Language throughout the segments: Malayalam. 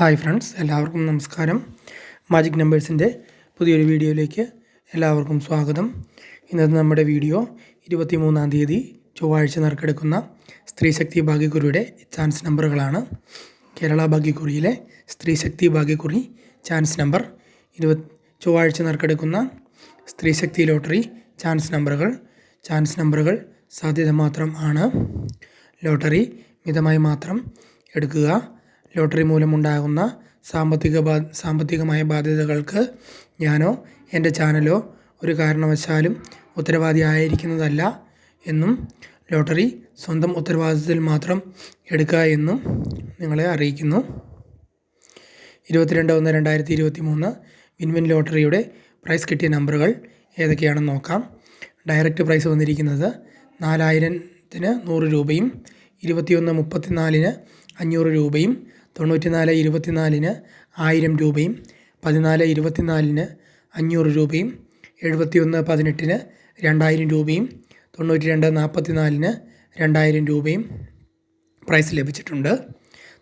ഹായ് ഫ്രണ്ട്സ്, എല്ലാവർക്കും നമസ്കാരം. മാജിക് നമ്പേഴ്സിൻ്റെ പുതിയൊരു വീഡിയോയിലേക്ക് എല്ലാവർക്കും സ്വാഗതം. ഇന്നത്തെ നമ്മുടെ വീഡിയോ 23-ാം തീയതി ചൊവ്വാഴ്ച നറുക്കെടുക്കുന്ന സ്ത്രീശക്തി ഭാഗ്യക്കുറിയുടെ ചാൻസ് നമ്പറുകളാണ്. കേരള ഭാഗ്യക്കുറിയിലെ സ്ത്രീശക്തി ഭാഗ്യക്കുറി ചാൻസ് നമ്പർ ചൊവ്വാഴ്ച നറുക്കെടുക്കുന്ന സ്ത്രീശക്തി ലോട്ടറി ചാൻസ് നമ്പറുകൾ സാധ്യത മാത്രം ആണ്. ലോട്ടറി മിതമായി മാത്രം എടുക്കുക. ലോട്ടറി മൂലമുണ്ടാകുന്ന സാമ്പത്തികമായ ബാധ്യതകൾക്ക് ഞാനോ എൻ്റെ ചാനലോ ഒരു കാരണവശാലും ഉത്തരവാദി ആയിരിക്കുന്നതല്ല എന്നും ലോട്ടറി സ്വന്തം ഉത്തരവാദിത്തത്തിൽ മാത്രം എടുക്കുക എന്നും നിങ്ങളെ അറിയിക്കുന്നു. 22/1/2023 വിൻവിൻ ലോട്ടറിയുടെ പ്രൈസ് കിട്ടിയ നമ്പറുകൾ ഏതൊക്കെയാണെന്ന് നോക്കാം. ഡയറക്റ്റ് പ്രൈസ് വന്നിരിക്കുന്നത് 4000-ന് 100 രൂപയും, 21/34-ന് 500 രൂപയും, 94/24-ന് 1000 രൂപയും, 14/24-ന് 500 രൂപയും, 71/18-ന് 2000 രൂപയും, 92/44-ന് 2000 രൂപയും പ്രൈസ് ലഭിച്ചിട്ടുണ്ട്.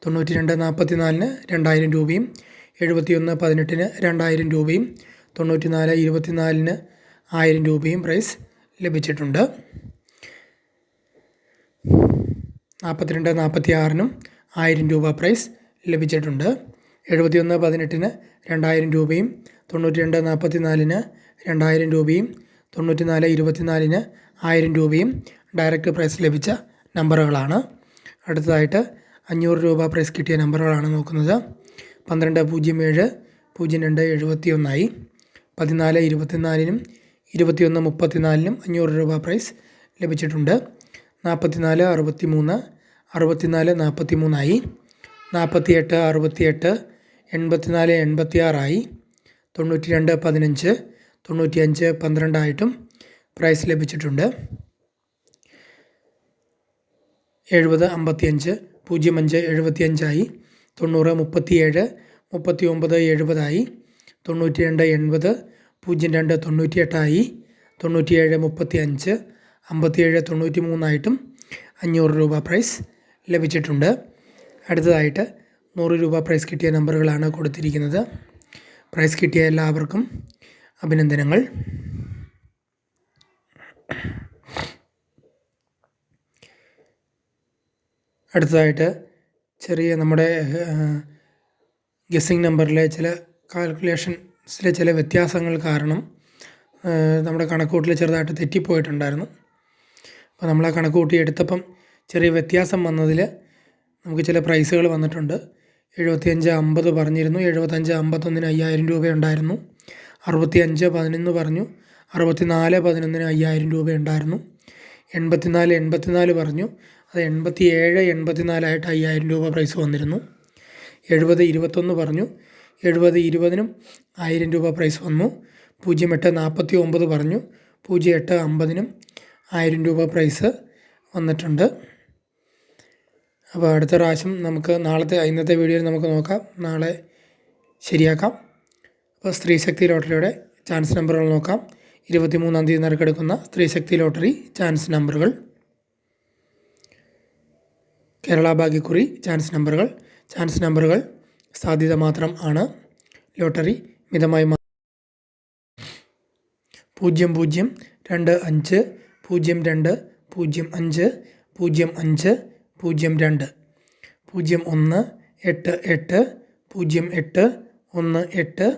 92/44-ന് 2000 രൂപയും, 71/18-ന് 2000 രൂപയും, 94/24-ന് 1000 രൂപയും പ്രൈസ് ലഭിച്ചിട്ടുണ്ട്. 42/46-നും 1000 രൂപ പ്രൈസ് ലഭിച്ചിട്ടുണ്ട്. 71/18-ന് 2000 രൂപയും, 92/44-ന് 2000 രൂപയും, 94/24-ന് 1000 രൂപയും ഡയറക്റ്റ് പ്രൈസ് ലഭിച്ച നമ്പറുകളാണ്. അടുത്തതായിട്ട് 500 രൂപ പ്രൈസ് കിട്ടിയ നമ്പറുകളാണ് നോക്കുന്നത്. 12/07/02/71 14/24-നും 21/34-നും 500 രൂപ പ്രൈസ് ലഭിച്ചിട്ടുണ്ട്. 44/63 64/43 48/68 84/86 92/15 95/12 പ്രൈസ് ലഭിച്ചിട്ടുണ്ട്. 70/55 05/75 90/37 39/70 92/80 02/98 97/35 57/93 500 രൂപ പ്രൈസ് ലഭിച്ചിട്ടുണ്ട്. അടുത്തതായിട്ട് 100 രൂപ പ്രൈസ് കിട്ടിയ നമ്പറുകളാണ് കൊടുത്തിരിക്കുന്നത്. പ്രൈസ് കിട്ടിയ എല്ലാവർക്കും അഭിനന്ദനങ്ങൾ. അടുത്തതായിട്ട് ചെറിയ നമ്മുടെ ഗസ്സിംഗ് നമ്പറിലെ ചില കാൽക്കുലേഷൻസിലെ ചില വ്യത്യാസങ്ങൾ കാരണം നമ്മുടെ കണക്കൂട്ടിൽ ചെറുതായിട്ട് തെറ്റിപ്പോയിട്ടുണ്ടായിരുന്നു. അപ്പോൾ നമ്മൾ ആ കണക്ക് കൂട്ടി എടുത്തപ്പം ചെറിയ വ്യത്യാസം വന്നതിൽ നമുക്ക് ചില പ്രൈസുകൾ വന്നിട്ടുണ്ട്. 75-50 പറഞ്ഞിരുന്നു. 75-51-ന് 5000 രൂപയുണ്ടായിരുന്നു. 65-11 പറഞ്ഞു. 64-11-ന് 5000 രൂപയുണ്ടായിരുന്നു. 84-84 പറഞ്ഞു. അത് 87-84 5000 രൂപ പ്രൈസ് വന്നിരുന്നു. 70-21 പറഞ്ഞു. 70-20-നും 1000 രൂപ പ്രൈസ് വന്നു. 08-49 പറഞ്ഞു. 08-50-നും 1000 രൂപ പ്രൈസ് വന്നിട്ടുണ്ട്. അപ്പോൾ അടുത്ത പ്രാവശ്യം നമുക്ക് ഇന്നത്തെ വീഡിയോയിൽ നമുക്ക് നോക്കാം, നാളെ ശരിയാക്കാം. അപ്പോൾ സ്ത്രീശക്തി ലോട്ടറിയുടെ ചാൻസ് നമ്പറുകൾ നോക്കാം. 23-ാം തീയതി നറുക്കെടുക്കുന്ന സ്ത്രീശക്തി ലോട്ടറി ചാൻസ് നമ്പറുകൾ. കേരള ഭാഗ്യക്കുറി ചാൻസ് നമ്പറുകൾ സാധ്യത മാത്രം ആണ്. ലോട്ടറി മിതമായി 0025 02 05 05 02 0188 18 18 18 18 80 18 04 58 04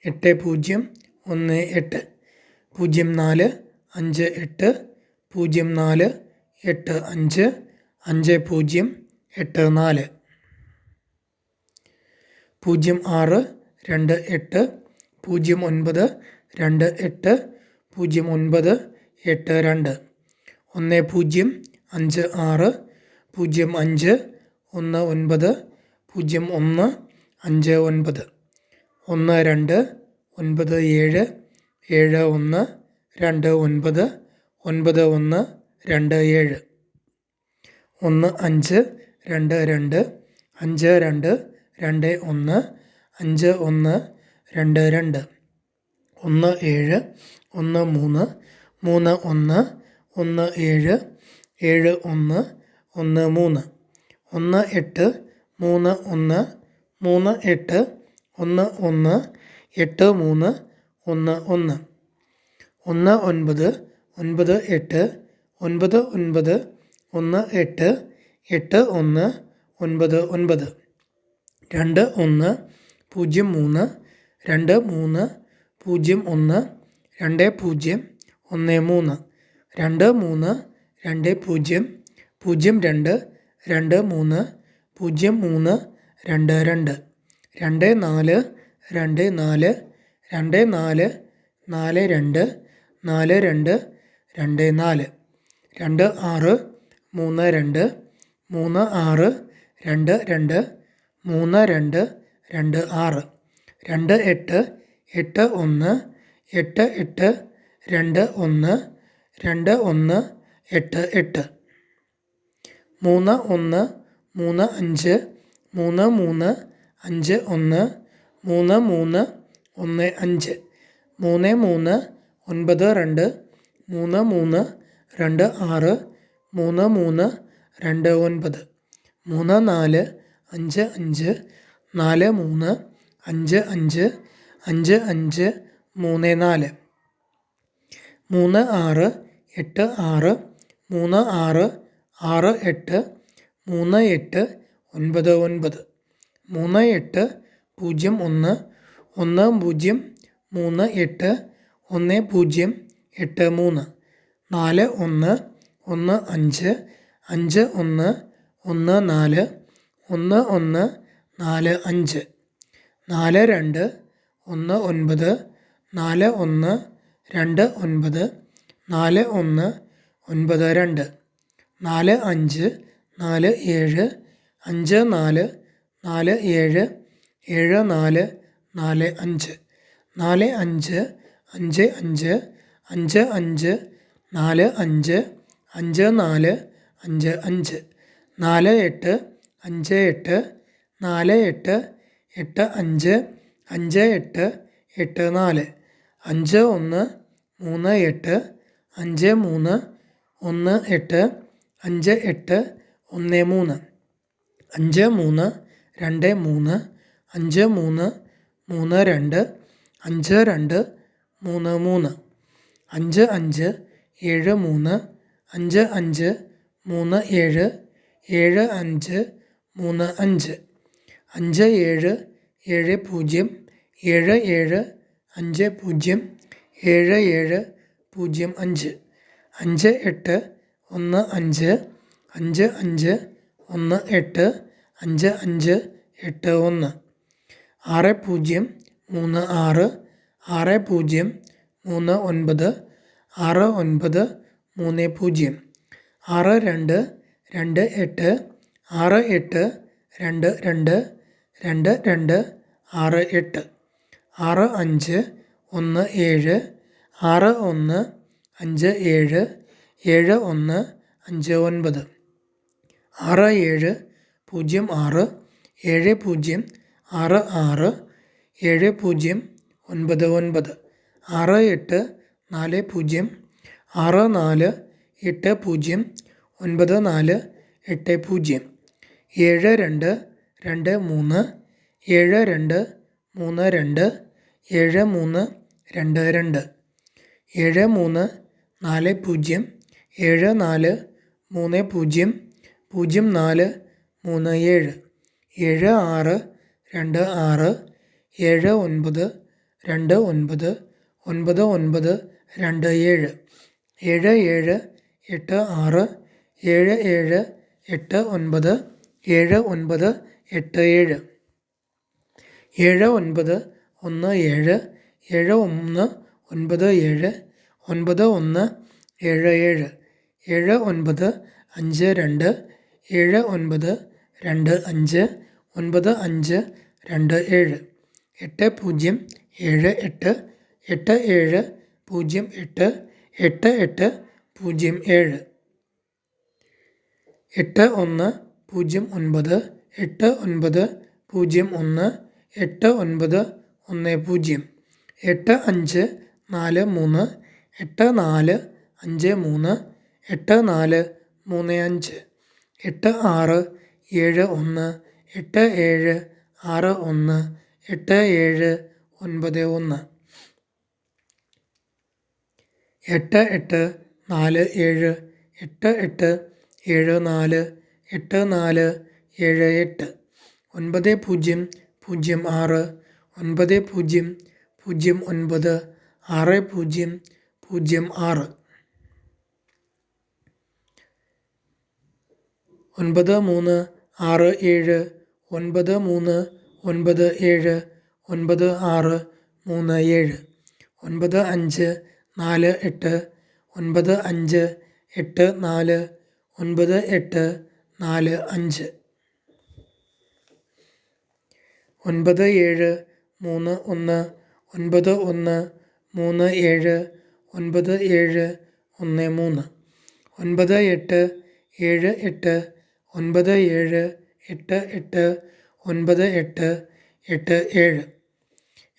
85 50 84 06 28 09 28 09 82 1056 05 19 01 59 12 97 91 29 91 27 15 22 52 21 51 22 17 13 31 17 71 13 18 31 38 11 83 11 19 98 99 18 81 99 21 03 23 01 20 13 23 20 02 23 03 22 24 24 24 42 42 24 26 32 36 22 32 26 28 81 88 21 21 88 31 35 33 51 33 15 33 92 33 26 33 29 34 55 43 55 55 34 36 86 36 68 38 99 38 01 10 38 10 83 41 15 51 14 11 45 42 19 41 29 41 92 45 47 54 47 74 45 45 55 55 45 54 55 48 58 48 85 58 84 51 38 53 18 58 13 53 23 53 32 52 33 55 73 55 37 75 35 57 70 77 50 77 05 58 15 55 18 55 81 60 36 60 39 69 30 62 28 68 22 22 68 65 17 61 57 71 59 67 06 70 66 70 99 68 40 64 80 94 80 72 23 72 32 73 22 73 40 74 30 04 37 76 26 79 29 99 27 77 86 77 89 79 87 79 17 71 97 91 77 79 52 79 25 95 27 80 78 87 08 88 07 81 09 89 01 89 10 85 43 84 53 84 35 86 71 87 1 8 7 9 1 8 8 4 7 8 8 7 4 8 4 7 8 9 0 0 6 9 0 0 9 6 0 0 6 9 3 6 7 9 3 9 7 9 6 3 7 9 5 4 8 9 5 8 4 9 8 4 5 9 7 3 1 9 1 3 7 9 7 1 3 9 8 7 8 9 7 8 8 9 8 8 7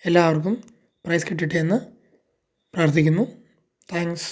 എല്ലാവർക്കും പ്രൈസ് കിട്ടട്ടെ എന്ന് പ്രാർത്ഥിക്കുന്നു. താങ്ക്സ്.